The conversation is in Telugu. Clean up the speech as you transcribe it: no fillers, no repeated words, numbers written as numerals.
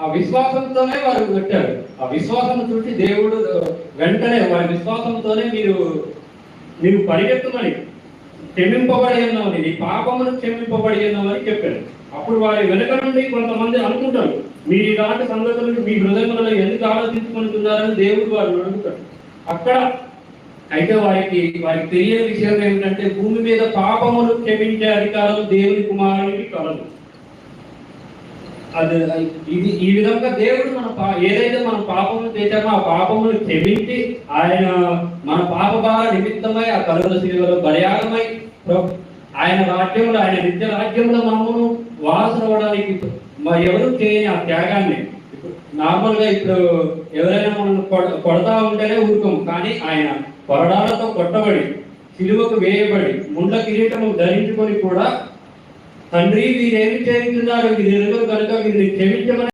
ఆ విశ్వాసంతోనే వారు పెట్టారు. ఆ విశ్వాసం చూసి దేవుడు వెంటనే వారి విశ్వాసంతోనే మీరు పరిగెత్తుమని, క్షమింపబడి ఉన్నామని, నీ పాపమును క్షమింపబడి ఉన్నామని చెప్పారు. అప్పుడు వారి వెనుక నుండి కొంతమంది అనుకుంటారు, మీరు ఇలాంటి సంగతులు మీ హృదయంలో ఎందుకు ఆలోచించుకుంటున్నారని దేవుడు వారు అడుగుతారు. అక్కడ అయితే వారికి తెలియని విషయం ఏమిటంటే, భూమి మీద పాపమును క్షమించే అధికారం దేవుని కుమారునికి కలదు. అది ఈ విధంగా దేవుడు ఏదైతే మనం పాపములు చేశామో ఆ పాపమును క్షమించి ఆయన మన పాప భార నిమిత్తమై ఆ కలువల శిలువలో బలియాగమై ఆయన రాజ్యంలో, ఆయన నిత్య రాజ్యంలో మనము వారసులవడానికి ఎవరు చేయని ఆ త్యాగాన్ని, నార్మల్గా ఇప్పుడు ఎవరైనా మనం కొడతా ఉంటేనే ఊరుకోము, కానీ ఆయన కొరడాలతో కొట్టబడి సిలువకు వేయబడి ముండ్ల కిరీటము ధరించుకొని కూడా, తండ్రి వీరేమి చేస్తున్నారు, వీరు కనుక వీరిని క్షమించమని